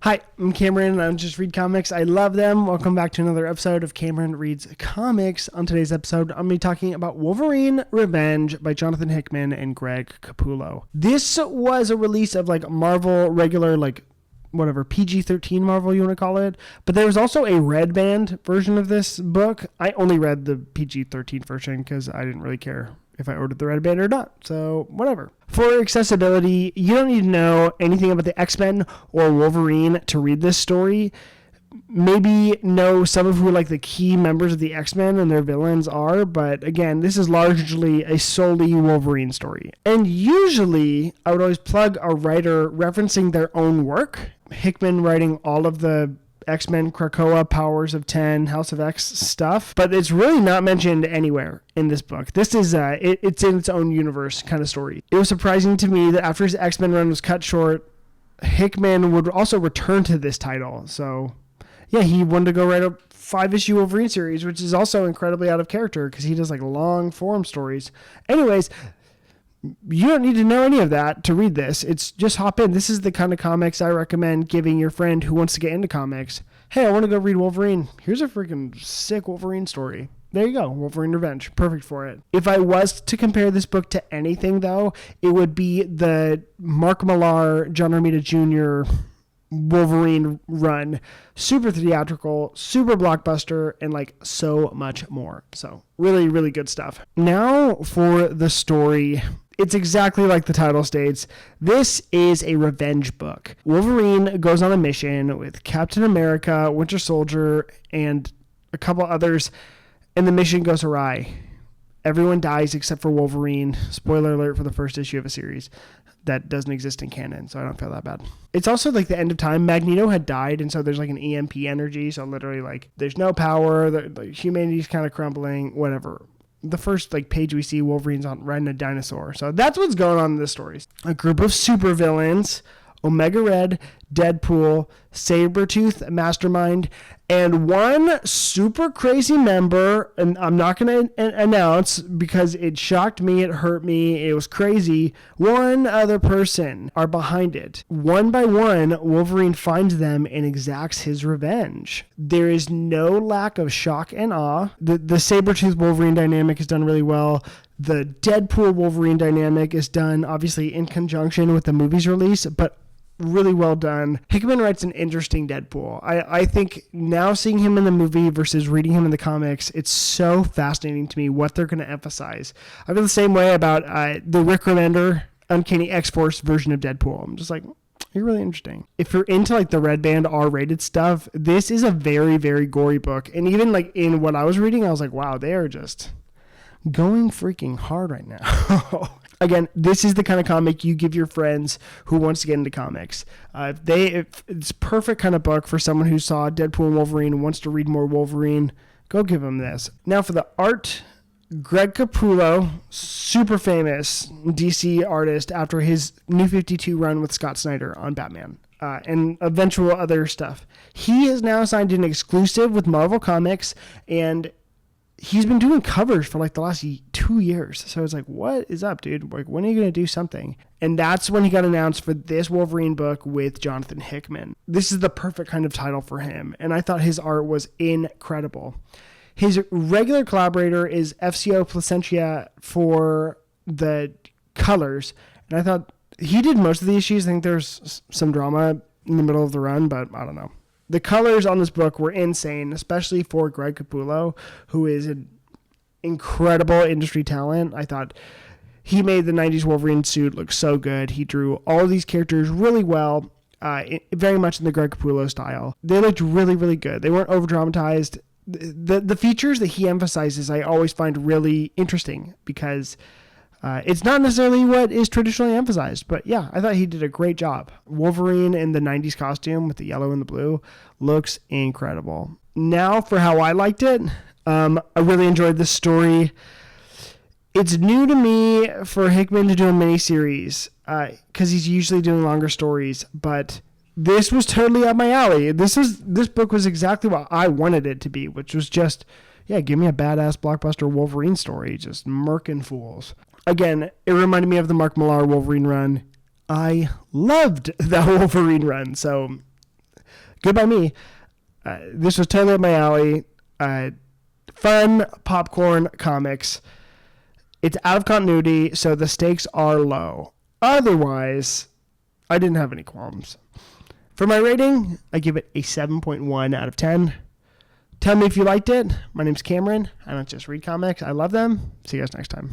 Hi, I'm Cameron, and I just read comics. I love them. Welcome back to another episode of Cameron Reads Comics. On today's episode, I'm going to be talking about Wolverine Revenge by Jonathan Hickman and Greg Capullo. This was a release of Marvel regular, PG-13 Marvel, you want to call it. But there was also a red band version of this book. I only read the PG-13 version because I didn't really care if I ordered the red band or not. So whatever. For accessibility, you don't need to know anything about the X-Men or Wolverine to read this story. Maybe know some of who the key members of the X-Men and their villains are, but again, this is largely a solely Wolverine story. And usually, I would always plug a writer referencing their own work. Hickman writing all of the X-Men, Krakoa, Powers of 10, House of X stuff, but it's really not mentioned anywhere in this book. This is, it's in its own universe kind of story. It was surprising to me that after his X-Men run was cut short, Hickman would also return to this title. So yeah, he wanted to go write a 5-issue Wolverine series, which is also incredibly out of character because he does long form stories. Anyways, you don't need to know any of that to read this. It's just hop in. This is the kind of comics I recommend giving your friend who wants to get into comics. Hey, I want to go read Wolverine. Here's a freaking sick Wolverine story. There you go. Wolverine Revenge. Perfect for it. If I was to compare this book to anything, though, it would be the Mark Millar, John Romita Jr. Wolverine run. Super theatrical, super blockbuster, and so much more. So really, really good stuff. Now for the story. It's exactly like the title states. This is a revenge book. Wolverine goes on a mission with Captain America, Winter Soldier, and a couple others, and the mission goes awry. Everyone dies except for Wolverine. Spoiler alert for the first issue of a series that doesn't exist in canon, so I don't feel that bad. It's also the end of time. Magneto had died, and so there's an EMP energy, so literally there's no power, humanity's kind of crumbling, whatever. The first page we see, Wolverine's riding a dinosaur. So that's what's going on in this story. A group of supervillains, Omega Red, Deadpool, Sabretooth, Mastermind, and one super crazy member, and I'm not going to announce because it shocked me, it hurt me, it was crazy. One other person are behind it. One by one, Wolverine finds them and exacts his revenge. There is no lack of shock and awe. The Sabretooth Wolverine dynamic is done really well. The Deadpool Wolverine dynamic is done obviously in conjunction with the movie's release, but really well done. Hickman writes an interesting Deadpool. I think now seeing him in the movie versus reading him in the comics, it's so fascinating to me what they're going to emphasize. I feel the same way about the Rick Remender Uncanny X-Force version of Deadpool. I'm just you're really interesting. If you're into the Red Band R-rated stuff, this is a very, very gory book. And even in what I was reading, I was wow, they are just going freaking hard right now. Again, this is the kind of comic you give your friends who wants to get into comics. It's perfect kind of book for someone who saw Deadpool and Wolverine and wants to read more Wolverine. Go give them this. Now for the art, Greg Capullo, super famous DC artist after his New 52 run with Scott Snyder on Batman. And eventual other stuff. He is now signed an exclusive with Marvel Comics, and he's been doing covers for the last 2 years. So it's what is up, dude? When are you going to do something? And that's when he got announced for this Wolverine book with Jonathan Hickman. This is the perfect kind of title for him. And I thought his art was incredible. His regular collaborator is FCO Placentia for the colors. And I thought he did most of the issues. I think there's some drama in the middle of the run, but I don't know. The colors on this book were insane, especially for Greg Capullo, who is an incredible industry talent. I thought he made the 90s Wolverine suit look so good. He drew all of these characters really well, very much in the Greg Capullo style. They looked really, really good. They weren't over-dramatized. The features that he emphasizes I always find really interesting because it's not necessarily what is traditionally emphasized, but yeah, I thought he did a great job. Wolverine in the 90s costume with the yellow and the blue looks incredible. Now for how I liked it, I really enjoyed this story. It's new to me for Hickman to do a miniseries because he's usually doing longer stories, but this was totally up my alley. This book was exactly what I wanted it to be, which was just, give me a badass blockbuster Wolverine story, just murking fools. Again, it reminded me of the Mark Millar Wolverine run. I loved that Wolverine run, so good by me. This was totally up my alley. Fun popcorn comics. It's out of continuity, so the stakes are low. Otherwise, I didn't have any qualms. For my rating, I give it a 7.1 out of 10. Tell me if you liked it. My name's Cameron. I don't just read comics. I love them. See you guys next time.